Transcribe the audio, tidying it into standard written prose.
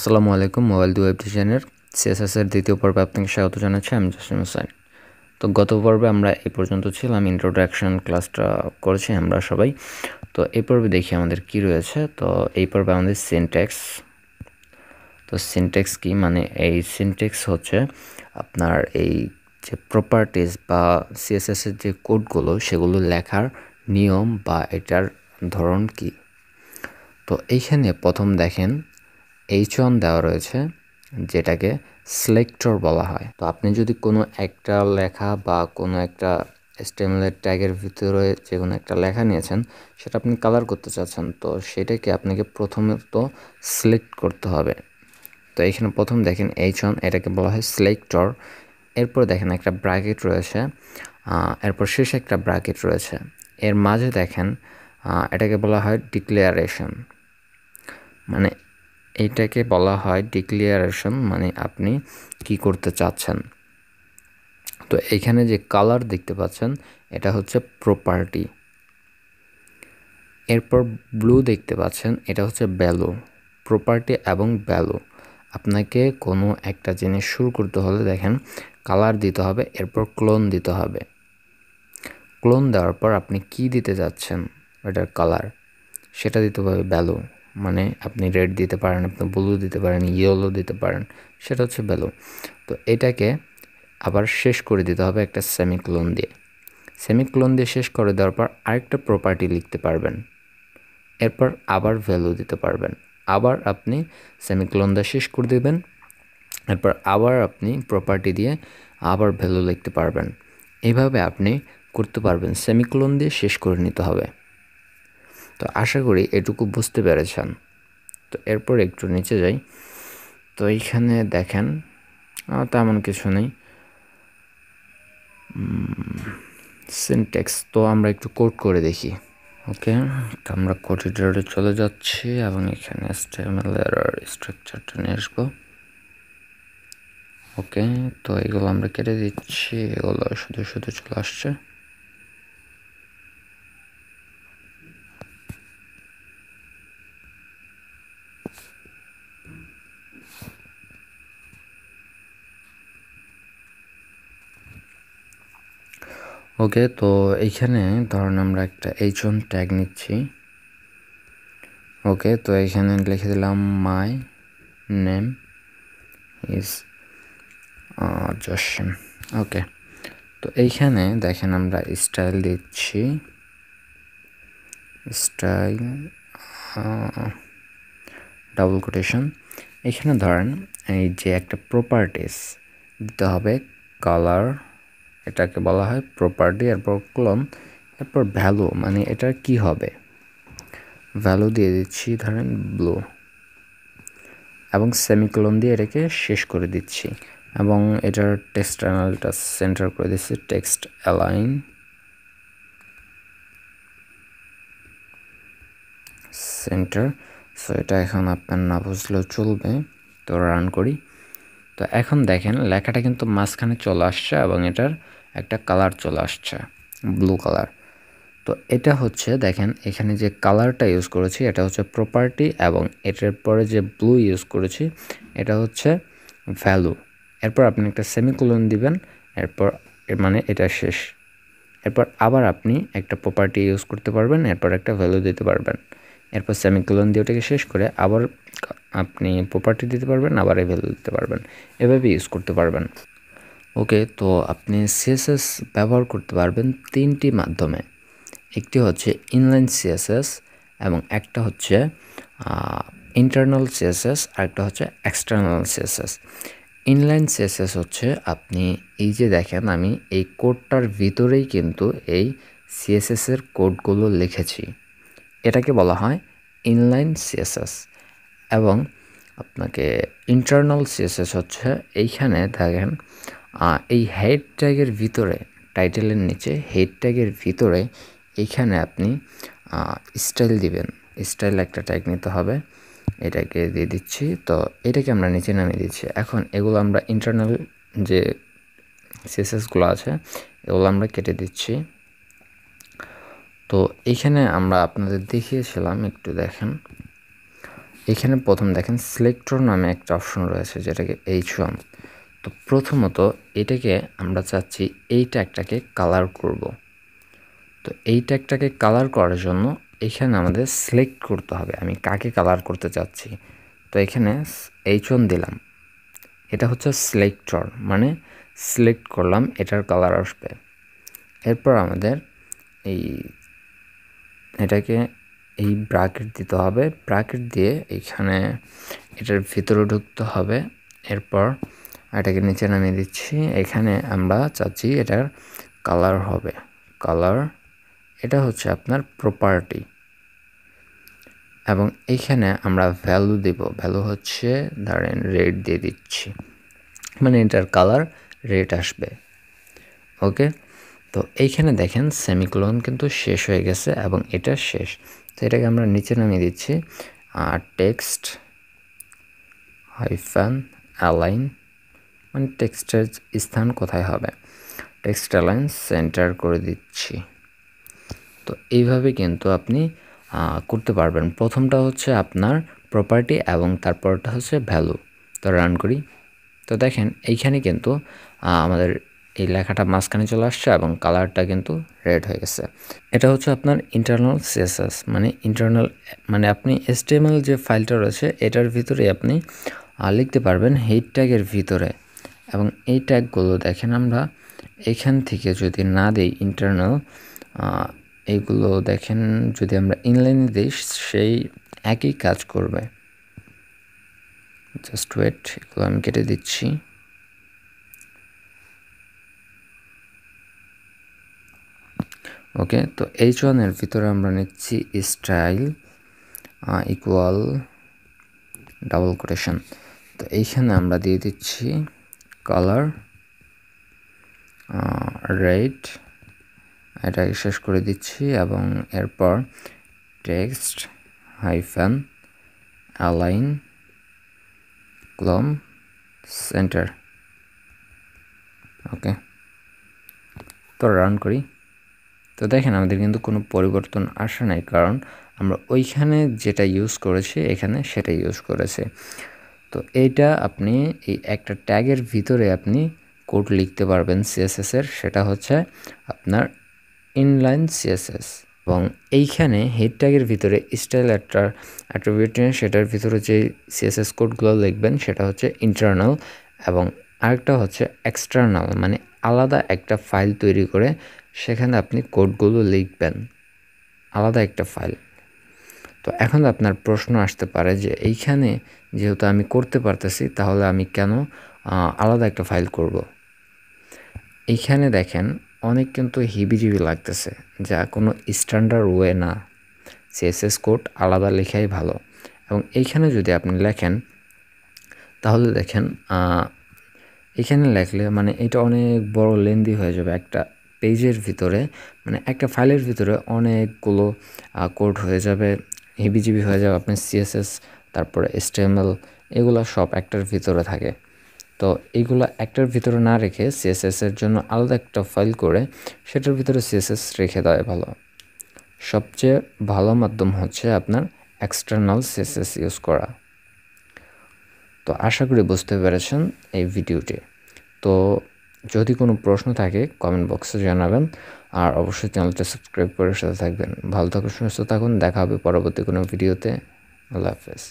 আসসালামু আলাইকুম। Mobile web ডিজাইনের সিএসএস এর দ্বিতীয় পর্বে আপনাকে স্বাগত জানাচ্ছি। আমি জসিম হোসেন। তো গত পর্বে আমরা এই পর্যন্ত ছিলাম, ইন্ট্রোডাকশন ক্লাসটা করেছি আমরা সবাই। তো এই পর্বে দেখি আমাদের কি রয়েছে। তো এই পর্বে আমাদের সিনট্যাক্স। তো সিনট্যাক্স কি, মানে এই সিনট্যাক্স হচ্ছে আপনার এই যে প্রপার্টিজ বা সিএসএস এর যে কোডগুলো সেগুলো লেখার নিয়ম বা এটার ধরন কি। তো এইখানে প্রথম দেখেন H1 দেওয়া রয়েছে, যেটাকে সিলেক্টর বলা হয়। তো আপনি যদি কোনো একটা লেখা বা কোনো একটা HTML ট্যাগের ভিতরে যে কোনো একটা লেখা নিয়েছেন, সেটা আপনি কালার করতে চাচ্ছেন, তো সেটাকে আপনাকে প্রথমে তো সিলেক্ট করতে হবে। তো এখানে প্রথম দেখেন H1, এটাকে বলা হয় সিলেক্টর। এরপর দেখেন একটা ব্র্যাকেট রয়েছে, এরপর শেষে একটা ব্র্যাকেট রয়েছে, এর মাঝে দেখেন এটাকে বলা হয় ডিক্লারেশন। মানে এইটাকে বলা হয় ডিক্লারেশন, মানে আপনি কি করতে চাচ্ছেন। তো এখানে যে কালার দেখতে পাচ্ছেন এটা হচ্ছে প্রপার্টি। এরপর ব্লু দেখতে পাচ্ছেন, এটা হচ্ছে ভ্যালু। প্রপার্টি এবং ভ্যালু, আপনাকে কোনো একটা জিনিস শুরু করতে হলে দেখেন কালার দিতে হবে, এরপর ক্লোন দিতে হবে। ক্লোন দেওয়ার পর আপনি কি দিতে যাচ্ছেন এটার কালার, সেটা দিতে হবে ভ্যালু। মানে আপনি রেড দিতে পারেন, আপনি ব্লু দিতে পারেন, ইয়েলো দিতে পারেন, সেটা হচ্ছে ভ্যালু। তো এটাকে আবার শেষ করে দিতে হবে একটা সেমিক্লোন দিয়ে। সেমিক্লোন দিয়ে শেষ করে দেওয়ার পর আরেকটা প্রপার্টি লিখতে পারবেন, এরপর আবার ভ্যালু দিতে পারবেন। আবার আপনি সেমিক্লোন দিয়ে শেষ করে দেবেন, এরপর আবার আপনি প্রপার্টি দিয়ে আবার ভ্যালু লিখতে পারবেন। এইভাবে আপনি করতে পারবেন, সেমিক্লোন দিয়ে শেষ করে নিতে হবে। তো আশা করি এটুকু বুঝতে পেরেছেন। তো এরপর একটু নিচে যাই। তো এইখানে দেখেন তেমন কিছু নেই, সিনট্যাক্স। তো আমরা একটু কোড করে দেখি। ওকে, তো আমরা কোড এডিটরে চলে যাচ্ছি এবং এখানে HTML এর স্ট্রাকচারটা নিয়ে আসবো। ওকে, তো এগুলো আমরা কেটে দিচ্ছি, এগুলো শুধু শুধু চলে আসছে। ওকে, তো এইখানে ধরুন আমরা একটা H1 ট্যাগ নিচ্ছি। ওকে, তো এখানে লিখে দিলাম মাই নেম ইজ জসিম। ওকে, তো এইখানে দেখেন আমরা স্টাইল দিচ্ছি, স্টাইল ডাবল কোটেশন। এখানে ধরেন এই যে একটা প্রপার্টিস দিতে হবে, কালার, এটাকে বলা হয় প্রপার্টি, এরপর ক্লোন, এরপর ভ্যালু, মানে এটার কি হবে, ভ্যালু দিয়ে দিচ্ছি ধরেন ব্লু, এবং সেমিকোলন দিয়ে এটাকে শেষ করে দিচ্ছি, এবং এটার টেক্সট অ্যালাইনটা সেন্টার করে দিচ্ছি, টেক্সট অ্যালাইন সেন্টার। সো এটা এখন আপনার না বুঝলেও চলবে, তো রান করি। তো এখন দেখেন লেখাটা কিন্তু মাঝখানে চলে আসছে এবং এটার একটা কালার চলে আসছে, ব্লু কালার। তো এটা হচ্ছে দেখেন এখানে যে কালারটা ইউজ করেছি এটা হচ্ছে প্রপার্টি, এবং এটার পরে যে ব্লু ইউজ করেছি এটা হচ্ছে ভ্যালু। এরপর আপনি একটা সেমিকোলন দিবেন, এরপর মানে এটা শেষ। এরপর আবার আপনি একটা প্রপার্টি ইউজ করতে পারবেন, এরপর একটা ভ্যালু দিতে পারবেন, এরপর সেমিকোলন দিয়ে ওটাকে শেষ করে আবার আপনি প্রপার্টি দিতে পারবেন, আবার এই ভ্যালু দিতে পারবেন, এভাবে ইউজ করতে পারবেন। ওকে, তো আপনি সিএসএস ব্যবহার করতে পারবেন তিনটি মাধ্যমে। একটি হচ্ছে ইনলাইন সিএসএস, এবং একটা হচ্ছে ইন্টারনাল সিএসএস, আর একটা হচ্ছে এক্সটার্নাল সিএসএস। ইনলাইন সিএসএস হচ্ছে আপনি এই যে দেখেন আমি এই কোডটার ভিতরেই কিন্তু এই সিএসএসের কোডগুলো লিখেছি, এটাকে বলা হয় ইনলাইন সিএসএস। এবং আপনাকে ইন্টারনাল সিএসএস হচ্ছে এইখানে দেখেন এই হেড ট্যাগের ভিতরে, টাইটেলের নিচে হেড ট্যাগের ভিতরে এইখানে আপনি স্টাইল দিবেন। স্টাইল একটা ট্যাগ নিতে হবে, এটাকে দিয়ে দিচ্ছি। তো এটাকে আমরা নিচে নামিয়ে দিচ্ছি। এখন এগুলো আমরা ইন্টারনাল যে সিএসএসগুলো আছে এগুলো আমরা কেটে দিচ্ছি। তো এইখানে আমরা আপনাদের দেখিয়েছিলাম, একটু দেখেন এখানে প্রথম দেখেন সিলেক্টর নামে একটা অপশন রয়েছে যেটাকে H1। তো প্রথমত এটাকে আমরা চাচ্ছি এই ট্যাগটাকে কালার করব। তো এই ট্যাগটাকে কালার করার জন্য এখানে আমাদের সিলেক্ট করতে হবে আমি কাকে কালার করতে চাচ্ছি। তো এখানে H1 দিলাম, এটা হচ্ছে সিলেক্টর, মানে সিলেক্ট করলাম এটার কালার আসবে। এরপর আমাদের এটাকে এই ব্র্যাকেট দিতে হবে, ব্র্যাকেট দিয়ে এখানে এটার ভিতরে ঢুকতে হবে। এরপর এটাকে নিচে নামিয়ে দিচ্ছি। এখানে আমরা চাচ্ছি এটার কালার হবে, কালার এটা হচ্ছে আপনার প্রপার্টি, এবং এইখানে আমরা ভ্যালু দেব, ভ্যালু হচ্ছে ধরেন রেড দিয়ে দিচ্ছি, মানে এটার কালার রেড আসবে। ওকে, তো এইখানে দেখেন সেমিকোলন কিন্তু শেষ হয়ে গেছে এবং এটা শেষ। তো এটাকে আমরা নিচে নামিয়ে দিচ্ছি, টেক্সট হাইফান অ্যালাইন, মানে টেক্সটের স্থান কোথায় হবে, টেক্সট অ্যালাইন সেন্টার করে দিচ্ছি। তো এইভাবে কিন্তু আপনি করতে পারবেন। প্রথমটা হচ্ছে আপনার প্রপার্টি এবং তারপরটা হচ্ছে ভ্যালু। তো রান করি। তো দেখেন এইখানে কিন্তু আমাদের এই লেখাটা মাঝখানে চলে আসছে এবং কালারটা কিন্তু রেড হয়ে গেছে। এটা হচ্ছে আপনার ইন্টারনাল সিএসএস, মানে আপনি HTML যে ফাইলটা রয়েছে এটার ভিতরে আপনি লিখতে পারবেন হেড ট্যাগের ভিতরে। এবং এই ট্যাগগুলো দেখেন আমরা এখান থেকে যদি না দিই ইন্টারনাল, এইগুলো দেখেন যদি আমরা ইনলাইনে দিই সেই একই কাজ করবে। জাস্ট ওয়েট, এগুলো আমি কেটে দিচ্ছি। ওকে, তো H1 এর ভিতরে আমরা নিচ্ছি স্টাইল ইকুয়াল ডাবল কোটেশন। তো এইখানে আমরা দিয়ে দিচ্ছি কালার রেড, এটাকে শেষ করে দিচ্ছি এবং এরপর টেক্সট হাইফান অ্যালাইন কলম সেন্টার। ওকে, তো রান করি। তো দেখেন আমাদের কিন্তু কোনো পরিবর্তন আসে নাই, কারণ আমরা ওইখানে যেটা ইউজ করেছি এখানে সেটা ইউজ করেছি। তো এইটা আপনি এই একটা ট্যাগের ভিতরে আপনি কোড লিখতে পারবেন সিএসএস এর, সেটা হচ্ছে আপনার ইনলাইন সিএসএস। এবং এইখানে হেড ট্যাগের ভিতরে স্টাইল একটা অ্যাট্রিবিউট নিয়ে সেটার ভিতরে যে সিএসএস কোডগুলো লিখবেন সেটা হচ্ছে ইন্টারনাল, এবং আরেকটা হচ্ছে এক্সটার্নাল, মানে আলাদা একটা ফাইল তৈরি করে সেখানে আপনি কোডগুলো লিখবেন, আলাদা একটা ফাইল। তো এখন আপনার প্রশ্ন আসতে পারে যে এইখানে যেহেতু আমি করতে পারতেছি তাহলে আমি কেন আলাদা একটা ফাইল করব। এইখানে দেখেন অনেক কিন্তু হিবিজিবি লাগতেছে, যা কোনো স্ট্যান্ডার্ড ওয়ে না। সিএসএস কোড আলাদা লেখাই ভালো। এবং এইখানে যদি আপনি লেখেন তাহলে দেখেন এখানে লেখলে মানে এটা অনেক বড় লেন্দি হয়ে যাবে একটা পেজের ভিতরে, মানে একটা ফাইলের ভিতরে অনেকগুলো কোড হয়ে যাবে, হিবিজিবি হয়ে যাবে। আপনার সিএসএস তারপরে HTML এগুলো সব একটার ভিতরে থাকে। তো এইগুলো একটার ভিতরে না রেখে সিএসএস এর জন্য আলাদা একটা ফাইল করে সেটার ভিতরে সিএসএস রেখে দেওয়া ভালো। সবচেয়ে ভালো মাধ্যম হচ্ছে আপনার এক্সটার্নাল সিএসএস ইউজ করা। তো আশা করি বুঝতে পেরেছেন এই ভিডিওটি। তো যদি কোনো প্রশ্ন থাকে কমেন্ট বক্সে জানাবেন, আর অবশ্যই চ্যানেলটা সাবস্ক্রাইব করে সাথে থাকবেন। ভালো থাকুন, সুস্থ থাকুন, দেখা হবে পরবর্তী কোনো ভিডিওতে। আল্লাহ হাফেজ।